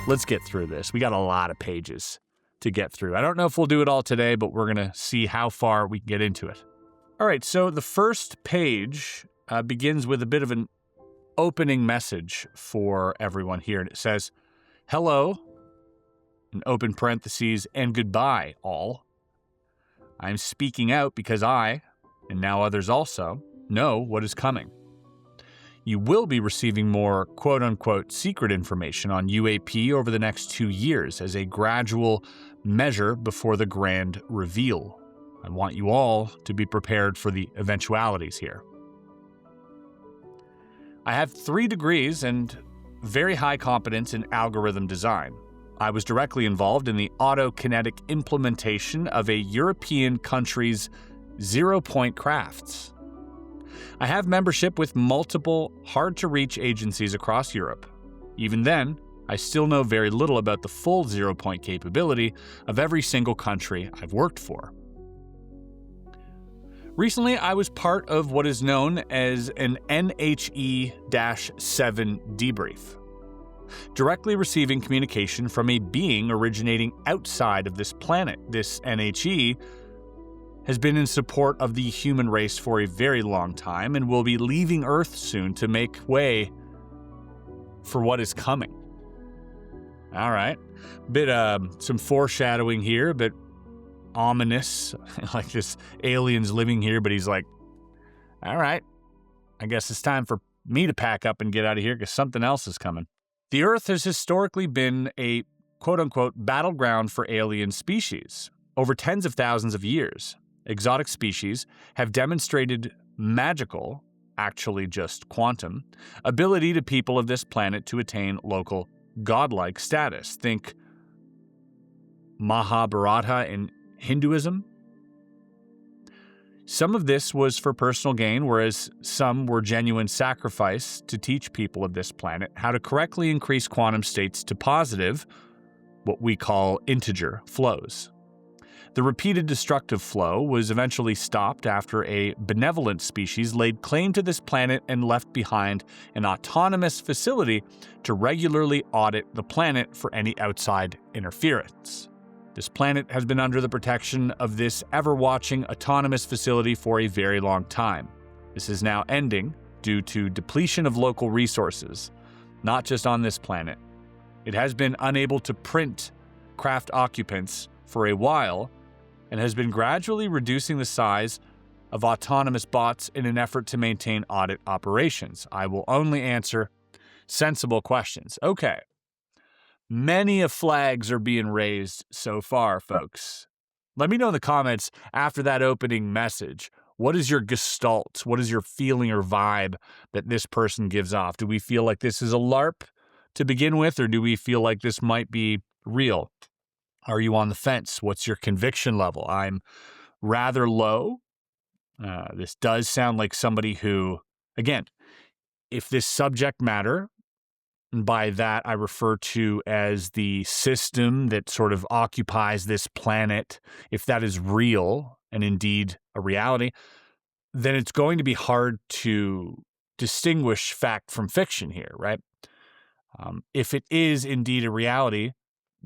let's get through this. We got a lot of pages to get through. I don't know if we'll do it all today, but we're going to see how far we can get into it. All right, so the first page begins with a bit of an opening message for everyone here. And it says, "Hello," in open parentheses, "and goodbye, all. I'm speaking out because I, and now others also, know what is coming. You will be receiving more quote-unquote secret information on UAP over the next 2 years as a gradual measure before the grand reveal. I want you all to be prepared for the eventualities here. I have 3 degrees and very high competence in algorithm design. I was directly involved in the autokinetic implementation of a European country's zero-point crafts. I have membership with multiple hard-to-reach agencies across Europe. Even then, I still know very little about the full zero-point capability of every single country I've worked for. Recently, I was part of what is known as an NHE-7 debrief, directly receiving communication from a being originating outside of this planet. This NHE has been in support of the human race for a very long time and will be leaving Earth soon to make way for what is coming. All right. Some foreshadowing here, but ominous, like this alien's living here, but he's like, all right, I guess it's time for me to pack up and get out of here because something else is coming. The Earth has historically been a quote-unquote battleground for alien species. Over tens of thousands of years, exotic species have demonstrated magical, actually just quantum, ability to people of this planet to attain local godlike status. Think Mahabharata in Hinduism. Some of this was for personal gain, whereas some were genuine sacrifice to teach people of this planet how to correctly increase quantum states to positive, what we call integer flows. The repeated destructive flow was eventually stopped after a benevolent species laid claim to this planet and left behind an autonomous facility to regularly audit the planet for any outside interference. This planet has been under the protection of this ever-watching autonomous facility for a very long time. This is now ending due to depletion of local resources, not just on this planet. It has been unable to print craft occupants for a while and has been gradually reducing the size of autonomous bots in an effort to maintain audit operations. I will only answer sensible questions. Okay. Many of flags are being raised so far, folks. Let me know in the comments after that opening message. What is your gestalt? What is your feeling or vibe that this person gives off? Do we feel like this is a LARP to begin with, or do we feel like this might be real? Are you on the fence? What's your conviction level? I'm rather low. This does sound like somebody who, again, if this subject matter, and by that I refer to as the system that sort of occupies this planet, if that is real and indeed a reality, then it's going to be hard to distinguish fact from fiction here, right? If it is indeed a reality,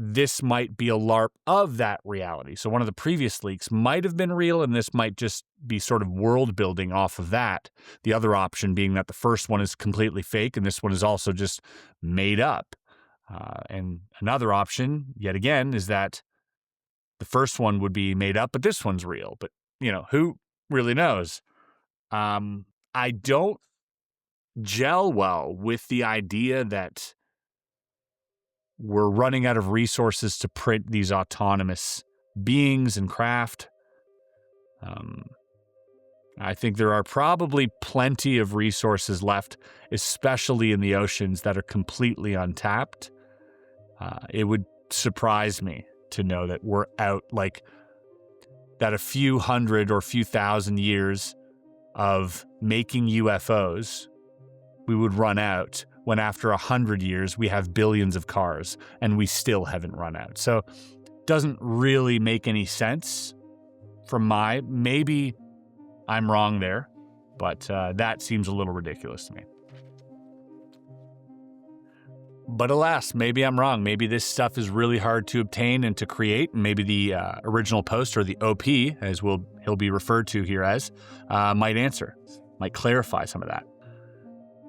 this might be a LARP of that reality. So one of the previous leaks might have been real, and this might just be sort of world building off of that. The other option being that the first one is completely fake, and this one is also just made up. And another option, yet again, is that the first one would be made up, but this one's real. But, who really knows? I don't gel well with the idea that we're running out of resources to print these autonomous beings and craft. I think there are probably plenty of resources left, especially in the oceans, that are completely untapped. It would surprise me to know that we're out, like, that a few hundred or few thousand years of making UFOs, we would run out, when after 100 years we have billions of cars and we still haven't run out. So it doesn't really make any sense maybe I'm wrong there, but that seems a little ridiculous to me. But alas, maybe I'm wrong. Maybe this stuff is really hard to obtain and to create. And maybe the original post, or the OP, as he'll be referred to here as, might clarify some of that.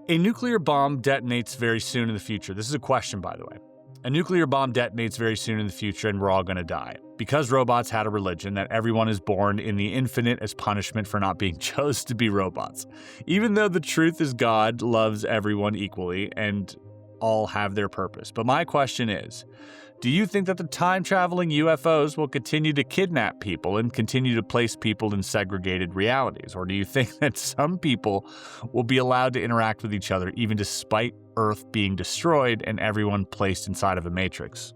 A nuclear bomb detonates very soon in the future. This is a question, by the way. A nuclear bomb detonates very soon in the future and we're all going to die. Because robots had a religion that everyone is born in the infinite as punishment for not being chosen to be robots. Even though the truth is God loves everyone equally and all have their purpose. But my question is, do you think that the time-traveling UFOs will continue to kidnap people and continue to place people in segregated realities? Or do you think that some people will be allowed to interact with each other even despite Earth being destroyed and everyone placed inside of a matrix?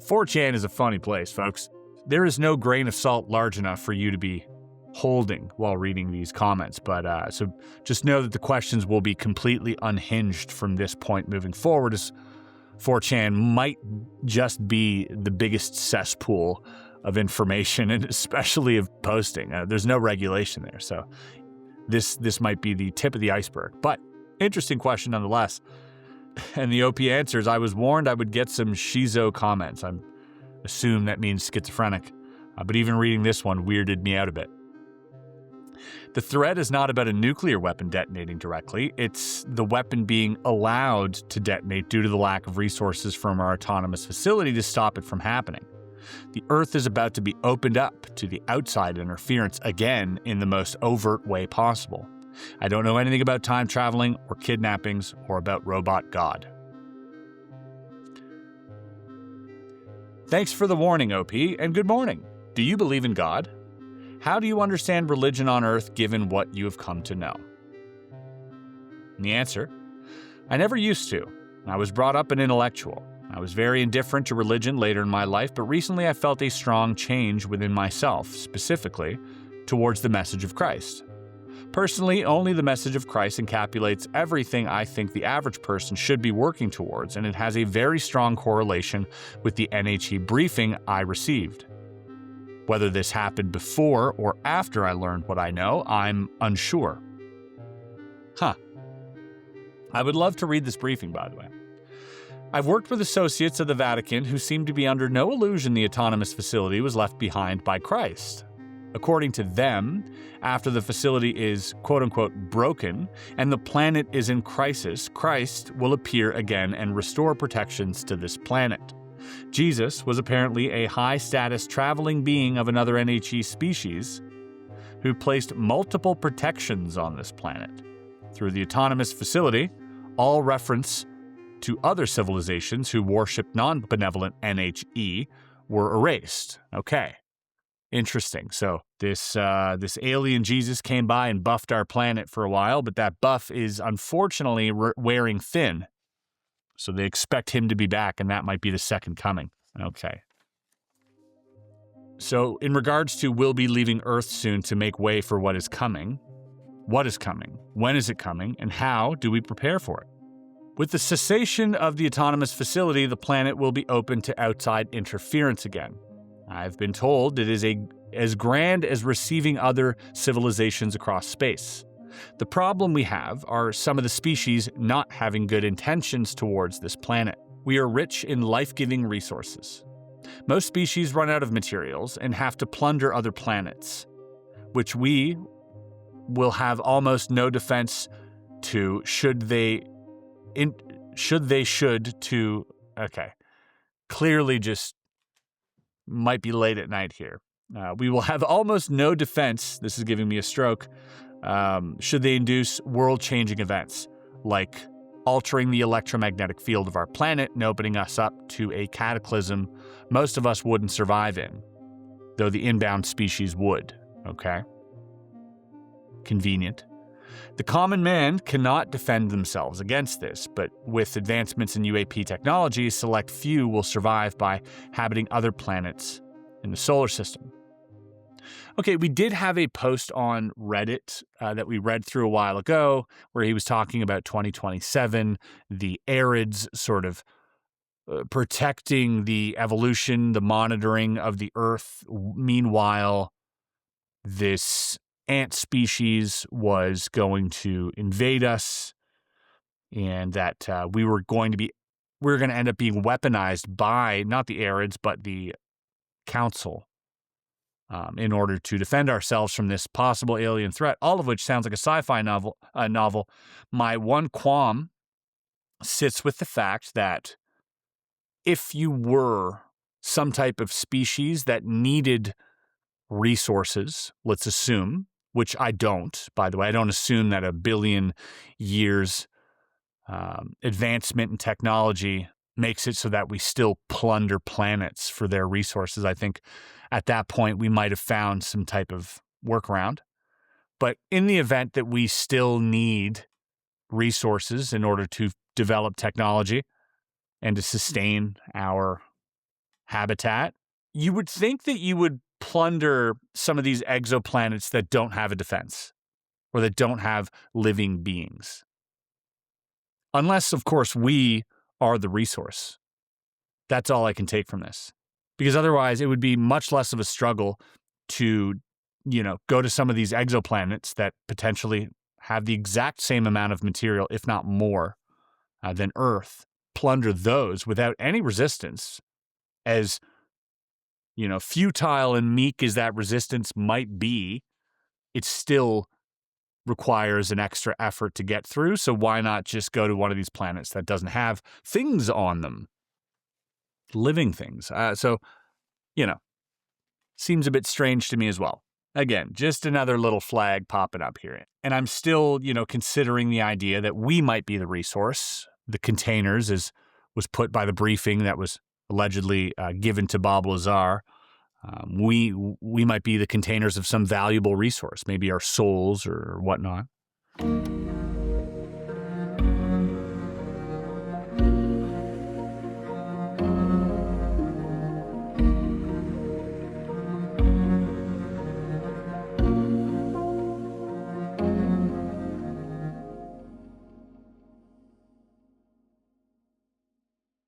4chan is a funny place, folks. There is no grain of salt large enough for you to be holding while reading these comments, but so just know that the questions will be completely unhinged from this point moving forward, as 4chan might just be the biggest cesspool of information and especially of posting. There's no regulation there, so this might be the tip of the iceberg. But interesting question nonetheless. And the OP answers, I was warned I would get some shizo comments. I assume that means schizophrenic, but even reading this one weirded me out a bit. The threat is not about a nuclear weapon detonating directly. It's the weapon being allowed to detonate due to the lack of resources from our autonomous facility to stop it from happening. The Earth is about to be opened up to the outside interference again in the most overt way possible. I don't know anything about time traveling or kidnappings or about robot God. Thanks for the warning, OP, and good morning. Do you believe in God? How do you understand religion on Earth given what you have come to know? And the answer, I never used to. I was brought up an intellectual. I was very indifferent to religion later in my life, but recently I felt a strong change within myself, specifically towards the message of Christ. Personally, only the message of Christ encapsulates everything I think the average person should be working towards, and it has a very strong correlation with the NHE briefing I received. Whether this happened before or after I learned what I know, I'm unsure. I would love to read this briefing, by the way. I've worked with associates of the Vatican who seem to be under no illusion the autonomous facility was left behind by Christ. According to them, after the facility is quote-unquote broken and the planet is in crisis, Christ will appear again and restore protections to this planet. Jesus was apparently a high-status traveling being of another NHE species who placed multiple protections on this planet. Through the autonomous facility, all reference to other civilizations who worship non-benevolent NHE were erased. Okay. Interesting. So this alien Jesus came by and buffed our planet for a while, but that buff is unfortunately wearing thin. So they expect him to be back, and that might be the second coming. Okay. So in regards to we'll be leaving Earth soon to make way for what is coming, when is it coming, and how do we prepare for it? With the cessation of the autonomous facility, the planet will be open to outside interference again. I've been told it is as grand as receiving other civilizations across space. The problem we have are some of the species not having good intentions towards this planet. We are rich in life-giving resources. Most species run out of materials and have to plunder other planets, which we will have almost no defense to clearly just might be late at night here. We will have almost no defense, this is giving me a stroke, should they induce world-changing events, like altering the electromagnetic field of our planet and opening us up to a cataclysm most of us wouldn't survive in, though the inbound species would, okay? Convenient. The common man cannot defend themselves against this, but with advancements in UAP technology, a select few will survive by habiting other planets in the solar system. Okay, we did have a post on Reddit that we read through a while ago where he was talking about 2027, the ARIDs sort of protecting the evolution, the monitoring of the Earth. Meanwhile, this ant species was going to invade us. and that we were going to end up being weaponized by not the Arids, but the Council in order to defend ourselves from this possible alien threat, all of which sounds like a sci-fi novel. My one qualm sits with the fact that if you were some type of species that needed resources, let's assume, which I don't, by the way, I don't assume that a billion years advancement in technology makes it so that we still plunder planets for their resources. I think at that point we might have found some type of workaround. But in the event that we still need resources in order to develop technology and to sustain our habitat, you would think that you would plunder some of these exoplanets that don't have a defense or that don't have living beings. Unless, of course, we are the resource. That's all I can take from this. Because otherwise, it would be much less of a struggle to, go to some of these exoplanets that potentially have the exact same amount of material, if not more, than Earth, plunder those without any resistance. As, futile and meek as that resistance might be, it still requires an extra effort to get through. So why not just go to one of these planets that doesn't have things on them? Living things. Seems a bit strange to me as well. Again, just another little flag popping up here. And I'm still, considering the idea that we might be the resource. The containers, as was put by the briefing that was allegedly given to Bob Lazar. We might be the containers of some valuable resource, maybe our souls or whatnot.